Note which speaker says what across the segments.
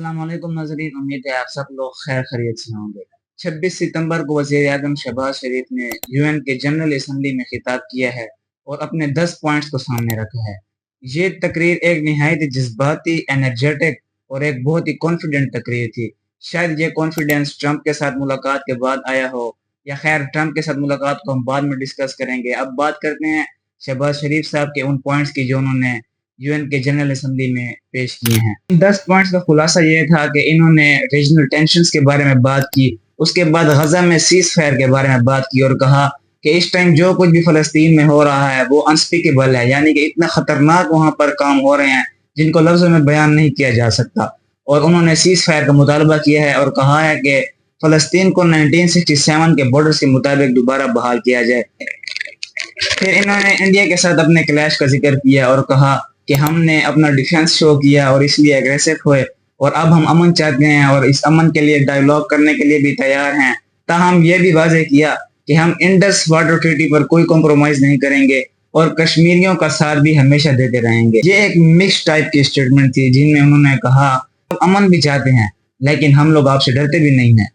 Speaker 1: अस्सलाम वालेकुम नाज़रीन, उम्मीद है आप सब लोग खैर खैरियत से होंगे। 26 सितंबर को वज़ीर आज़म शहबाज शरीफ ने यूएन के जनरल असेंबली में खिताब किया है और अपने 10 पॉइंट्स को सामने रखा है। ये तकरीर एक निहायत जज्बाती, एनर्जेटिक और एक बहुत ही कॉन्फिडेंट तकरीर थी। शायद ये कॉन्फिडेंस ट्रंप के साथ मुलाकात के बाद आया हो, या खैर ट्रंप के साथ मुलाकात को हम बाद में डिस्कस करेंगे। अब बात करते हैं शहबाज शरीफ साहब के उन पॉइंट्स की जो उन्होंने यूएन के जनरल असेंबली में पेश किए हैं। 10 पॉइंट्स का खुलासा ये था कि इन्होंने रीजनल टेंशन्स के बारे में बात की, उसके बाद गजा में सीज फायर के बारे में बात की और कहा कि इस टाइम जो कुछ भी फलस्तीन में हो रहा है वो अनस्पीकेबल है, यानी कि इतना खतरनाक वहां पर काम हो रहे हैं जिनको लफ्जों में बयान नहीं किया जा सकता। और उन्होंने सीज फायर का मुतालबा किया है और कहा है कि फलस्तीन को 1967 के बॉर्डर के मुताबिक दोबारा बहाल किया जाए। फिर इन्होंने इंडिया के साथ अपने क्लैश का जिक्र किया और कहा कि हमने अपना डिफेंस शो किया और इसलिए एग्रेसिव हुए और अब हम अमन चाहते हैं और इस अमन के लिए डायलॉग करने के लिए भी तैयार हैं। ताहम यह भी वाज़ेह किया कि हम इंडस वाटर ट्रीटी पर कोई कॉम्प्रोमाइज नहीं करेंगे और कश्मीरियों का साथ भी हमेशा देते रहेंगे। ये एक मिक्स टाइप की स्टेटमेंट थी जिनमें उन्होंने कहा अमन भी चाहते हैं लेकिन हम लोग आपसे डरते भी नहीं हैं,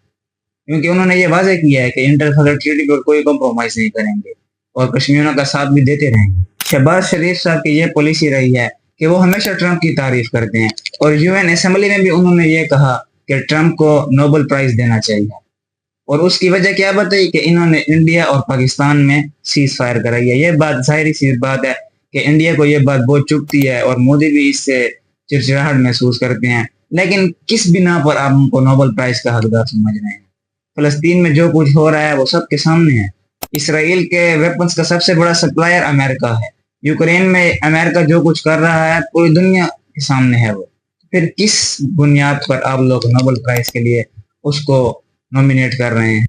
Speaker 1: क्योंकि उन्होंने ये वाज़ेह किया है कि इंडस वाटर ट्रीटी पर कोई कॉम्प्रोमाइज नहीं करेंगे और कश्मीरियों का साथ भी देते रहेंगे। शहबाज शरीफ साहब की ये पॉलिसी रही है कि वो हमेशा ट्रंप की तारीफ करते हैं और यूएन असेंबली में भी उन्होंने ये कहा कि ट्रंप को नोबेल प्राइज देना चाहिए। और उसकी वजह क्या बताई कि इन्होंने इंडिया और पाकिस्तान में सीज फायर कराई है। ये बात जाहिर सी बात है कि इंडिया को ये बात बहुत चुभती है और मोदी भी इससे चिड़चिड़ाहट महसूस करते हैं। लेकिन किस बिना पर आप उनको नोबेल प्राइज का हकदार समझ रहे हैं? फलस्तीन में जो कुछ हो रहा है वो सबके सामने है। इसराइल के वेपन्स का सबसे बड़ा सप्लायर अमेरिका है। यूक्रेन में अमेरिका जो कुछ कर रहा है पूरी दुनिया के सामने है। वो फिर किस बुनियाद पर आप लोग नोबेल प्राइज के लिए उसको नॉमिनेट कर रहे हैं?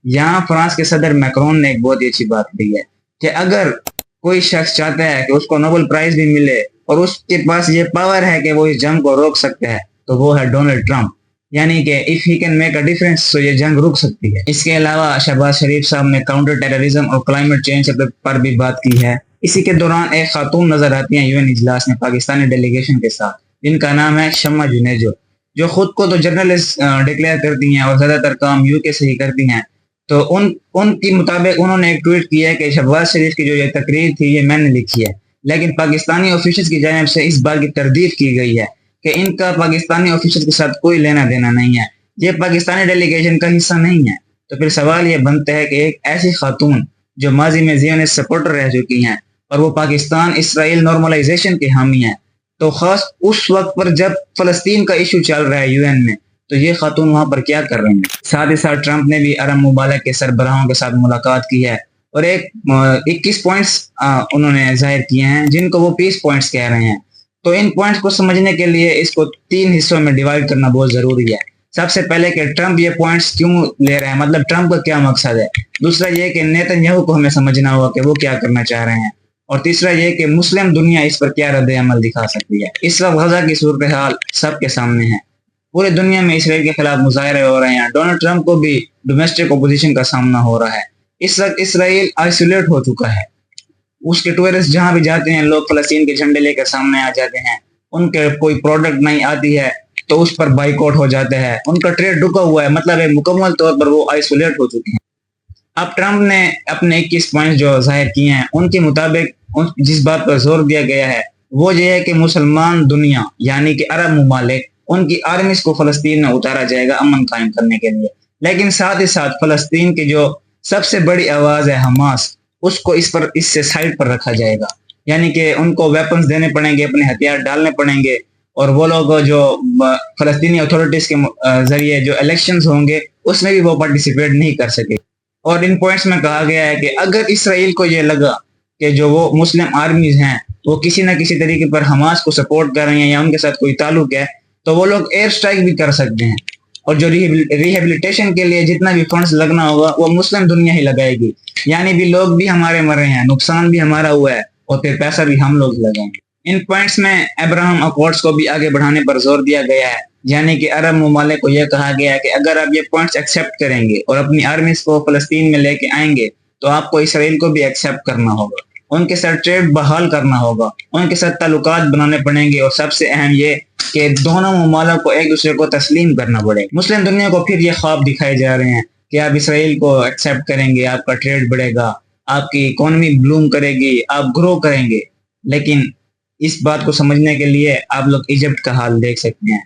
Speaker 1: यहाँ फ्रांस के सदर मैक्रोन ने एक बहुत ही अच्छी बात कही है कि अगर कोई शख्स चाहता है कि उसको नोबेल प्राइज भी मिले और उसके पास ये पावर है कि वो इस जंग को रोक सकता है तो वो है डोनाल्ड ट्रंप। यानी कि if he can make a difference तो ये जंग रुक सकती है। इसके अलावा शहबाज शरीफ साहब ने काउंटर टेररिज्म और क्लाइमेट चेंज पर भी बात की है। इसी के दौरान एक खातून नजर आती हैं यूएन इजलास में पाकिस्तानी डेलीगेशन के साथ, जिनका नाम है शम्मा जुनेजो, जो खुद को तो जर्नलिस्ट डिक्लेयर करती हैं और ज्यादातर काम यूके से ही करती हैं। तो उनकी मुताबिक उन्होंने एक ट्वीट किया है कि शहबाज शरीफ की जो ये तकरीर थी ये मैंने लिखी है, लेकिन पाकिस्तानी ऑफिशियल्स की जानिब से इस बात की तरदीद की गई है कि इनका पाकिस्तानी ऑफिशियल के साथ कोई लेना देना नहीं है, ये पाकिस्तानी डेलीगेशन का हिस्सा नहीं है। तो फिर सवाल ये बनता है कि एक ऐसी खातून जो माजी में ज़ियोनिस्ट सपोर्टर रह चुकी हैं और वो पाकिस्तान इसराइल नॉर्मलाइजेशन के हामी हैं, तो खास उस वक्त पर जब फलस्तीन का इशू चल रहा है यूएन में, तो ये खातून वहां पर क्या कर रही है? साथ ही साथ ट्रंप ने भी अरब मुमालिक के सरबराहों के साथ मुलाकात की है और 21 पॉइंट्स उन्होंने जाहिर किए हैं जिनको वो पीस पॉइंट्स कह रहे हैं। तो इन पॉइंट्स को समझने के लिए इसको 3 हिस्सों में डिवाइड करना बहुत जरूरी है। सबसे पहले कि ट्रंप ये पॉइंट्स क्यों ले रहे हैं, मतलब ट्रंप का क्या मकसद है। दूसरा ये कि नेतन्याहू को हमें समझना होगा कि वो क्या करना चाह रहे हैं। और तीसरा ये कि मुस्लिम दुनिया इस पर क्या रद्द अमल दिखा सकती है। इस वक्त गजा की सूरत हाल सबके सामने है। पूरी दुनिया में इसराइल के खिलाफ मुजाहरे हो रहे हैं। डोनाल्ड ट्रंप को भी डोमेस्टिक अपोजिशन का सामना हो रहा है। इस वक्त इसराइल आइसोलेट हो चुका है। उसके टूरिस्ट जहां भी जाते हैं लोग फलस्तीन के झंडे लेकर सामने आ जाते हैं। उनके कोई प्रोडक्ट नहीं आती है तो उस पर बाइकआउट हो जाता है। उनका ट्रेड रुका हुआ है, मतलब एक मुकम्मल तौर पर वो आइसोलेट हो चुके हैं। अब ट्रंप ने अपने 21 पॉइंट जो जाहिर किए हैं उनके मुताबिक जिस बात पर जोर दिया गया है वो ये है कि मुसलमान दुनिया यानी कि अरब मुमालिक उनकी आर्मीज को फलस्तीन में उतारा जाएगा अमन कायम करने के लिए। लेकिन साथ ही साथ फलस्तीन की जो सबसे बड़ी आवाज है हमास, उसको इससे साइड पर रखा जाएगा। यानी कि उनको वेपन्स देने पड़ेंगे, अपने हथियार डालने पड़ेंगे और वो लोग जो फलस्तीनी अथॉरिटीज के जरिए जो इलेक्शंस होंगे उसमें भी वो पार्टिसिपेट नहीं कर सके। और इन पॉइंट्स में कहा गया है कि अगर इसराइल को ये लगा कि जो वो मुस्लिम आर्मीज हैं वो किसी न किसी तरीके पर हमास को सपोर्ट कर रही हैं या उनके साथ कोई ताल्लुक है, तो वो लोग एयर स्ट्राइक भी कर सकते हैं। और जो रिहेबिलिटेशन के लिए जितना भी फंड्स लगना होगा वो मुस्लिम दुनिया ही लगाएगी। यानी भी लोग भी हमारे मरे हैं, नुकसान भी हमारा हुआ है और फिर पैसा भी हम लोग लगाएंगे। इन पॉइंट्स में अब्राहम अकॉर्ड्स को भी आगे बढ़ाने पर जोर दिया गया है। यानी कि अरब मुमालिक को यह कहा गया है कि अगर आप ये पॉइंट्स एक्सेप्ट करेंगे और अपनी आर्मीज को फलस्तीन में लेके आएंगे तो आपको इसराइल को भी एक्सेप्ट करना होगा। ان کے ساتھ ٹریڈ بحال کرنا ہوگا، ان کے ساتھ تعلقات بنانے پڑیں گے، اور سب سے اہم یہ کہ دونوں ممالک کو ایک دوسرے کو تسلیم کرنا پڑے گا۔ مسلم دنیا کو پھر یہ خواب دکھائے جا رہے ہیں کہ آپ اسرائیل کو ایکسیپٹ کریں گے، آپ کا ٹریڈ بڑھے گا، آپ کی اکانومی بلوم کرے گی، آپ گرو کریں گے۔ لیکن اس بات کو سمجھنے کے لیے آپ لوگ ایجپٹ کا حال دیکھ سکتے ہیں۔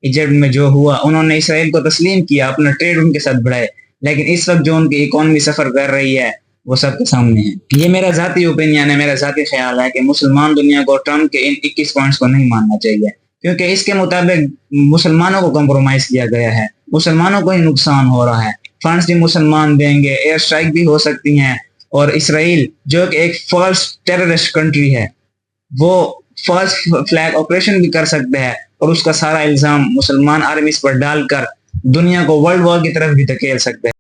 Speaker 1: ایجپٹ میں جو ہوا، انہوں نے اسرائیل کو تسلیم کیا، اپنا ٹریڈ ان کے ساتھ بڑھائے، لیکن اس وقت جو ان کی اکانومی سفر کر رہی ہے وہ سب کے سامنے ہے۔ یہ میرا ذاتی اوپینین ہے، میرا ذاتی خیال ہے کہ مسلمان دنیا کو ٹرمپ کے ان 21 پوائنٹس کو نہیں ماننا چاہیے، کیونکہ اس کے مطابق مسلمانوں کو کمپرومائز کیا گیا ہے، مسلمانوں کو ہی نقصان ہو رہا ہے۔ فنڈز بھی مسلمان دیں گے، ایئر اسٹرائک بھی ہو سکتی ہیں، اور اسرائیل جو کہ ایک فالس ٹیررسٹ کنٹری ہے، وہ فالس فلیگ آپریشن بھی کر سکتے ہیں، اور اس کا سارا الزام مسلمان آرمیز پر ڈال کر دنیا کو ورلڈ وار کی طرف بھی دھکیل سکتے ہیں۔